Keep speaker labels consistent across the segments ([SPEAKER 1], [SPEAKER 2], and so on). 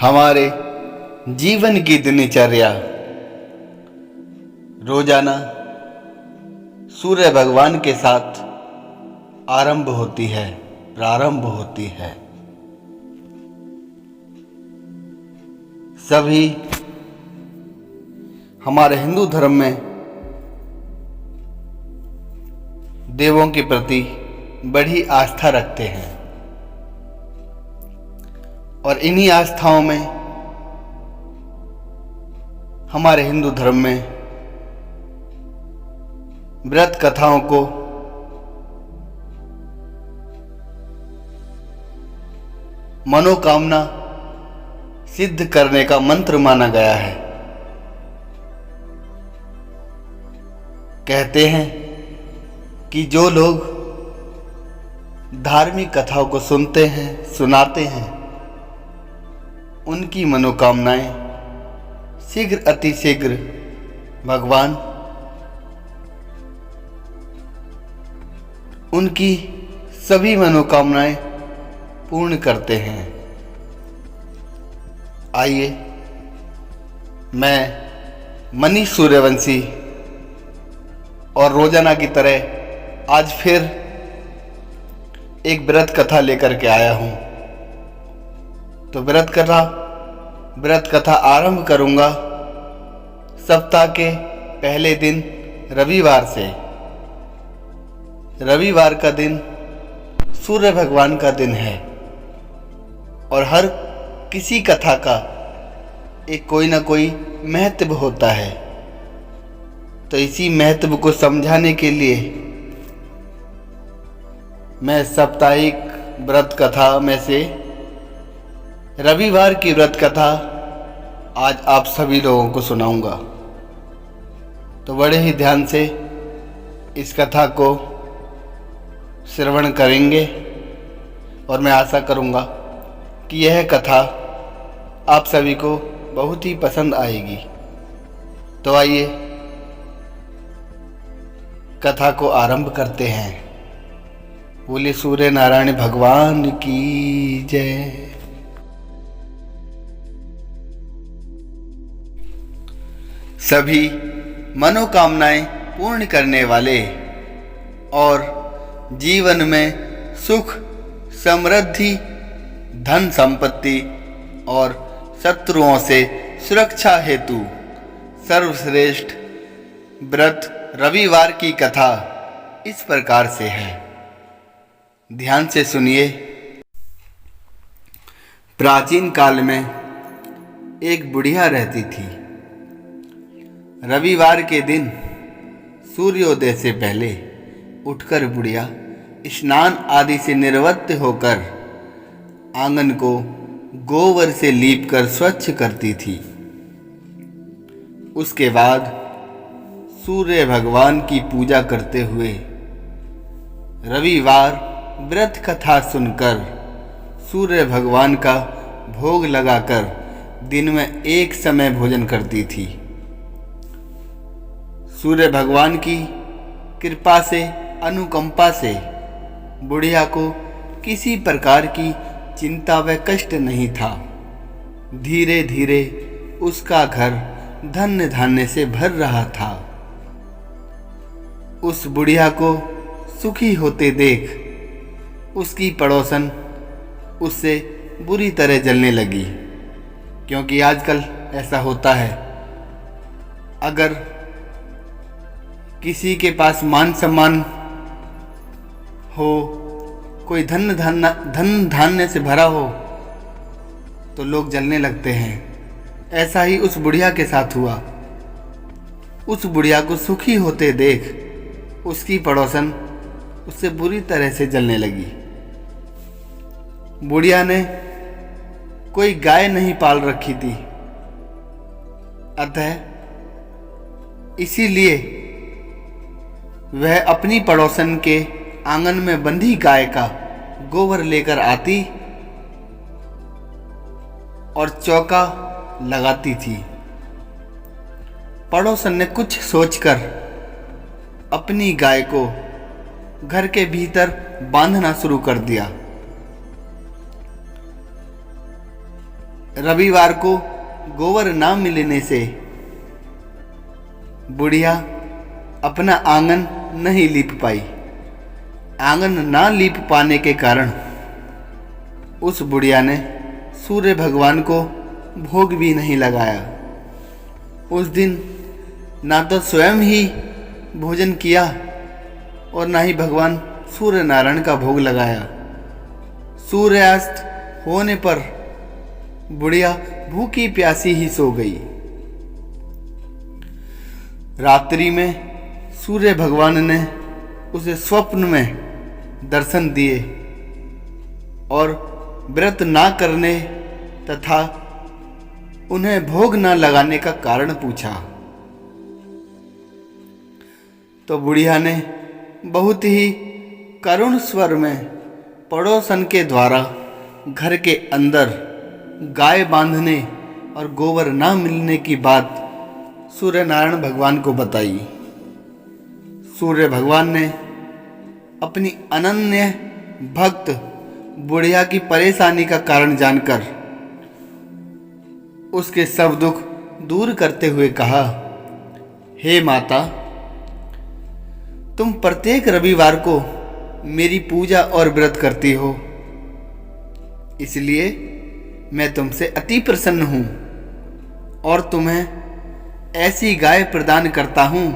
[SPEAKER 1] हमारे जीवन की दिनचर्या रोजाना सूर्य भगवान के साथ प्रारंभ होती है। सभी हमारे हिंदू धर्म में देवों के प्रति बड़ी आस्था रखते हैं और इन्हीं आस्थाओं में हमारे हिंदू धर्म में व्रत कथाओं को मनोकामना सिद्ध करने का मंत्र माना गया है। कहते हैं कि जो लोग धार्मिक कथाओं को सुनते हैं, सुनाते हैं, उनकी मनोकामनाएं शीघ्र अतिशीघ्र भगवान उनकी सभी मनोकामनाएं पूर्ण करते हैं। आइए मैं मनीष सूर्यवंशी और रोजाना की तरह आज फिर एक व्रत कथा लेकर के आया हूं। तो व्रत कथा आरंभ करूंगा सप्ताह के पहले दिन रविवार से। रविवार का दिन सूर्य भगवान का दिन है और हर किसी कथा का एक कोई ना कोई महत्व होता है। तो इसी महत्व को समझाने के लिए मैं साप्ताहिक व्रत कथा में से रविवार की व्रत कथा आज आप सभी लोगों को सुनाऊंगा। तो बड़े ही ध्यान से इस कथा को श्रवण करेंगे और मैं आशा करूंगा कि यह कथा आप सभी को बहुत ही पसंद आएगी। तो आइए कथा को आरंभ करते हैं। बोले सूर्य नारायण भगवान की जय। सभी मनोकामनाएं पूर्ण करने वाले और जीवन में सुख, समृद्धि, धन संपत्ति और शत्रुओं से सुरक्षा हेतु सर्वश्रेष्ठ व्रत रविवार की कथा इस प्रकार से है। ध्यान से सुनिए। प्राचीन काल में एक बुढ़िया रहती थी। रविवार के दिन सूर्योदय से पहले उठकर बुढ़िया स्नान आदि से निवृत्त होकर आंगन को गोबर से लीपकर स्वच्छ करती थी। उसके बाद सूर्य भगवान की पूजा करते हुए रविवार व्रत कथा सुनकर सूर्य भगवान का भोग लगाकर दिन में एक समय भोजन करती थी। सूर्य भगवान की कृपा से, अनुकंपा से बुढ़िया को किसी प्रकार की चिंता व कष्ट नहीं था। धीरे धीरे उसका घर धन्य धान्य से भर रहा था। उस बुढ़िया को सुखी होते देख उसकी पड़ोसन उससे बुरी तरह जलने लगी। क्योंकि आजकल ऐसा होता है, अगर किसी के पास मान सम्मान हो, कोई धन धान्य से भरा हो, तो लोग जलने लगते हैं। ऐसा ही उस बुढ़िया के साथ हुआ। उस बुढ़िया को सुखी होते देख उसकी पड़ोसन उससे बुरी तरह से जलने लगी। बुढ़िया ने कोई गाय नहीं पाल रखी थी, अतः इसीलिए वह अपनी पड़ोसन के आंगन में बंधी गाय का गोबर लेकर आती और चौका लगाती थी। पड़ोसन ने कुछ सोचकर अपनी गाय को घर के भीतर बांधना शुरू कर दिया। रविवार को गोबर ना मिलने से बुढ़िया अपना आंगन नहीं लीप पाई। आंगन ना लीप पाने के कारण उस बुढ़िया ने सूर्य भगवान को भोग भी नहीं लगाया। उस दिन ना तो स्वयं ही भोजन किया और ना ही भगवान सूर्य नारायण का भोग लगाया। सूर्यास्त होने पर बुढ़िया भूखी प्यासी ही सो गई। रात्रि में सूर्य भगवान ने उसे स्वप्न में दर्शन दिए और व्रत ना करने तथा उन्हें भोग ना लगाने का कारण पूछा। तो बुढ़िया ने बहुत ही करुण स्वर में पड़ोसन के द्वारा घर के अंदर गाय बांधने और गोबर ना मिलने की बात सूर्य नारायण भगवान को बताई। सूर्य भगवान ने अपनी अनन्य भक्त बुढ़िया की परेशानी का कारण जानकर उसके सब दुख दूर करते हुए कहा, हे माता, तुम प्रत्येक रविवार को मेरी पूजा और व्रत करती हो, इसलिए मैं तुमसे अति प्रसन्न हूं और तुम्हें ऐसी गाय प्रदान करता हूं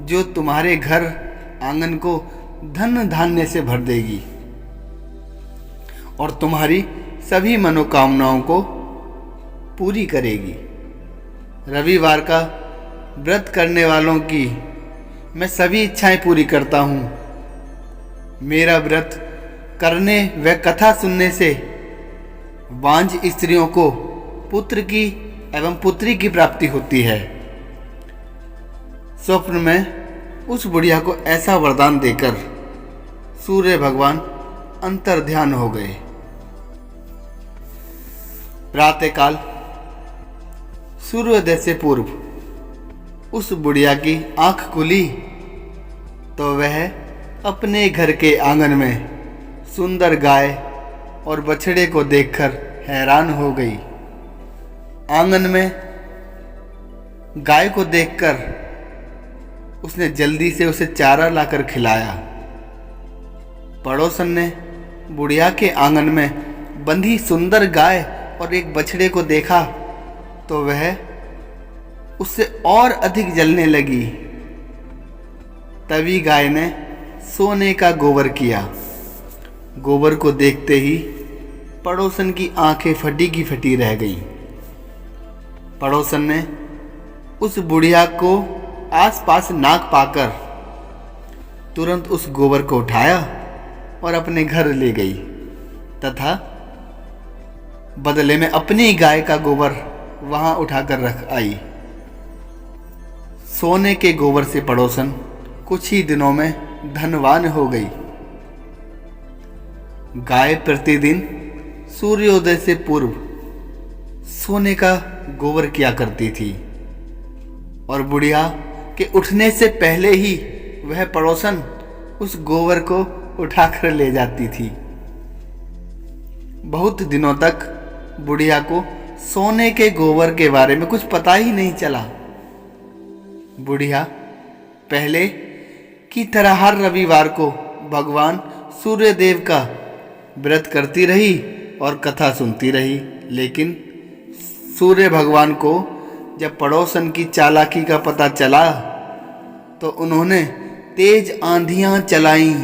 [SPEAKER 1] जो तुम्हारे घर आंगन को धन धान्य से भर देगी और तुम्हारी सभी मनोकामनाओं को पूरी करेगी। रविवार का व्रत करने वालों की मैं सभी इच्छाएं पूरी करता हूँ। मेरा व्रत करने व कथा सुनने से बांझ स्त्रियों को पुत्र की एवं पुत्री की प्राप्ति होती है। स्वप्न में उस बुढ़िया को ऐसा वरदान देकर सूर्य भगवान अंतर्ध्यान हो गए। प्रातःकाल सूर्योदय से पूर्व उस बुढ़िया की आंख खुली तो वह अपने घर के आंगन में सुंदर गाय और बछड़े को देखकर हैरान हो गई। आंगन में गाय को देखकर उसने जल्दी से उसे चारा लाकर खिलाया। पड़ोसन ने बुढ़िया के आंगन में बंधी सुंदर गाय और एक बछड़े को देखा तो वह उससे और अधिक जलने लगी। तभी गाय ने सोने का गोबर किया। गोबर को देखते ही पड़ोसन की आंखें फटी की फटी रह गईं। पड़ोसन ने उस बुढ़िया को आसपास नाक पाकर तुरंत उस गोबर को उठाया और अपने घर ले गई तथा बदले में अपनी गाय का गोबर वहां उठाकर रख आई। सोने के गोबर से पड़ोसन कुछ ही दिनों में धनवान हो गई। गाय प्रतिदिन सूर्योदय से पूर्व सोने का गोबर किया करती थी और बुढ़िया के उठने से पहले ही वह पड़ोसन उस गोबर को उठाकर ले जाती थी। बहुत दिनों तक बुढ़िया को सोने के गोबर के बारे में कुछ पता ही नहीं चला। बुढ़िया पहले की तरह हर रविवार को भगवान सूर्यदेव का व्रत करती रही और कथा सुनती रही, लेकिन सूर्य भगवान को जब पड़ोसन की चालाकी का पता चला तो उन्होंने तेज आंधियां चलाईं।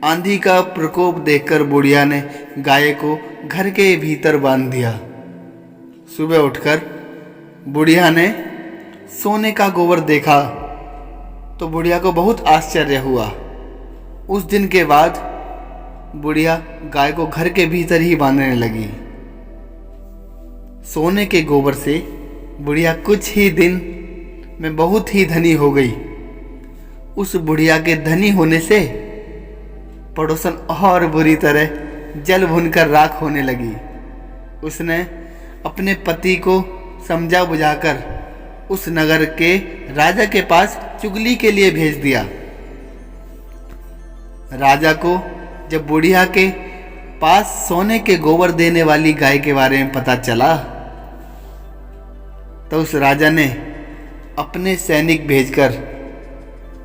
[SPEAKER 1] आंधी का प्रकोप देखकर बुढ़िया ने गाय को घर के भीतर बांध दिया। सुबह उठकर बुढ़िया ने सोने का गोबर देखा तो बुढ़िया को बहुत आश्चर्य हुआ। उस दिन के बाद बुढ़िया गाय को घर के भीतर ही बांधने लगी। सोने के गोबर से बुढ़िया कुछ ही दिन में बहुत ही धनी हो गई। उस बुढ़िया के धनी होने से पड़ोसन और बुरी तरह जल भुनकर राख होने लगी। उसने अपने पति को समझा बुझाकर उस नगर के राजा के पास चुगली के लिए भेज दिया। राजा को जब बुढ़िया के पास सोने के गोबर देने वाली गाय के बारे में पता चला तो उस राजा ने अपने सैनिक भेजकर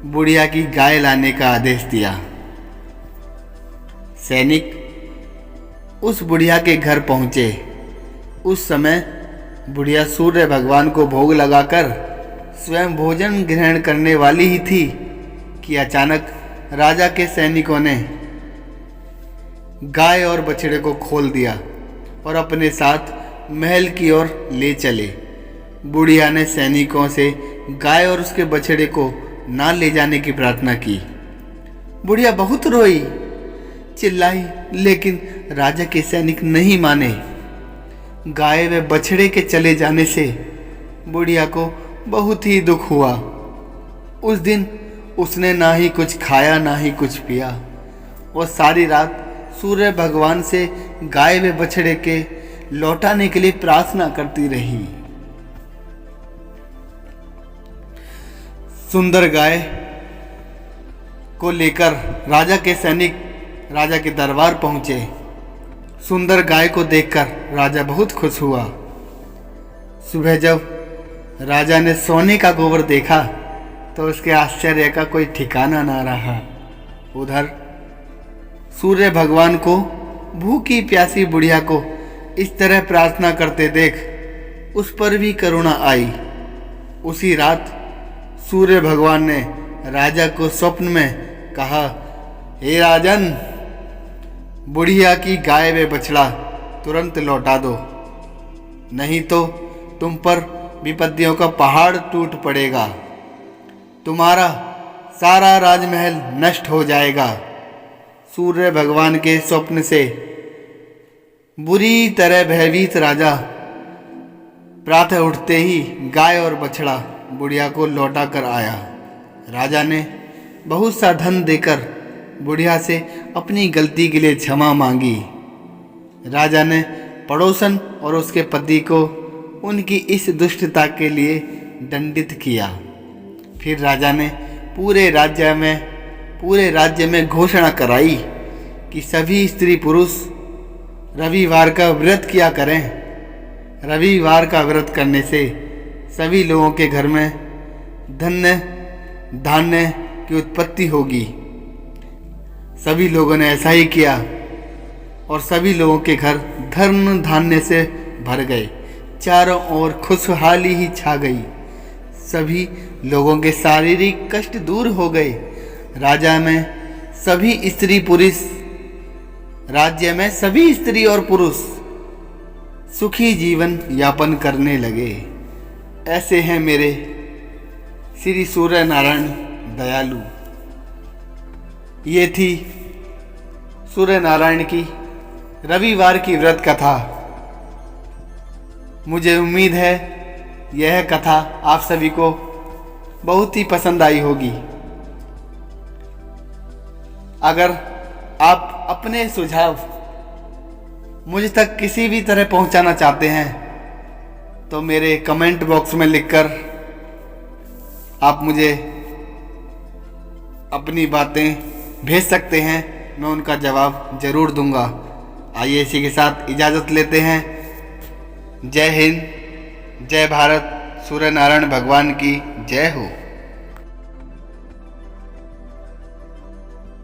[SPEAKER 1] बुढ़िया की गाय लाने का आदेश दिया। सैनिक उस बुढ़िया के घर पहुंचे। उस समय बुढ़िया सूर्य भगवान को भोग लगाकर स्वयं भोजन ग्रहण करने वाली ही थी कि अचानक राजा के सैनिकों ने गाय और बछड़े को खोल दिया और अपने साथ महल की ओर ले चले। बुढ़िया ने सैनिकों से गाय और उसके बछड़े को ना ले जाने की प्रार्थना की। बुढ़िया बहुत रोई, चिल्लाई, लेकिन राजा के सैनिक नहीं माने। गाय व बछड़े के चले जाने से बुढ़िया को बहुत ही दुख हुआ। उस दिन उसने ना ही कुछ खाया ना ही कुछ पिया। वो सारी रात सूर्य भगवान से गाय व बछड़े के लौटाने के लिए प्रार्थना करती रही। सुंदर गाय को लेकर राजा के सैनिक राजा के दरबार पहुंचे। सुंदर गाय को देखकर राजा बहुत खुश हुआ। सुबह जब राजा ने सोने का गोबर देखा तो उसके आश्चर्य का कोई ठिकाना ना रहा। उधर सूर्य भगवान को भूखी प्यासी बुढ़िया को इस तरह प्रार्थना करते देख उस पर भी करुणा आई। उसी रात सूर्य भगवान ने राजा को स्वप्न में कहा, हे राजन, बुढ़िया की गाय व बछड़ा तुरंत लौटा दो, नहीं तो तुम पर विपत्तियों का पहाड़ टूट पड़ेगा। तुम्हारा सारा राजमहल नष्ट हो जाएगा। सूर्य भगवान के स्वप्न से बुरी तरह भयभीत राजा प्रातः उठते ही गाय और बछड़ा बुढ़िया को लौटा कर आया। राजा ने बहुत सा धन देकर बुढ़िया से अपनी गलती के लिए क्षमा मांगी। राजा ने पड़ोसन और उसके पति को उनकी इस दुष्टता के लिए दंडित किया। फिर राजा ने पूरे राज्य में घोषणा कराई कि सभी स्त्री पुरुष रविवार का व्रत किया करें। रविवार का व्रत करने से सभी लोगों के घर में धान्य की उत्पत्ति होगी। सभी लोगों ने ऐसा ही किया और सभी लोगों के घर धन धान्य से भर गए। चारों ओर खुशहाली ही छा गई। सभी लोगों के शारीरिक कष्ट दूर हो गए। राज्य में सभी स्त्री और पुरुष सुखी जीवन यापन करने लगे। ऐसे हैं मेरे श्री सूर्य नारायण दयालु। ये थी सूर्य नारायण की रविवार की व्रत कथा। मुझे उम्मीद है यह कथा आप सभी को बहुत ही पसंद आई होगी। अगर आप अपने सुझाव मुझ तक किसी भी तरह पहुंचाना चाहते हैं तो मेरे कमेंट बॉक्स में लिखकर आप मुझे अपनी बातें भेज सकते हैं। मैं उनका जवाब जरूर दूंगा। आइए इसी के साथ इजाज़त लेते हैं। जय हिंद, जय भारत। सूर्य नारायण भगवान की जय हो।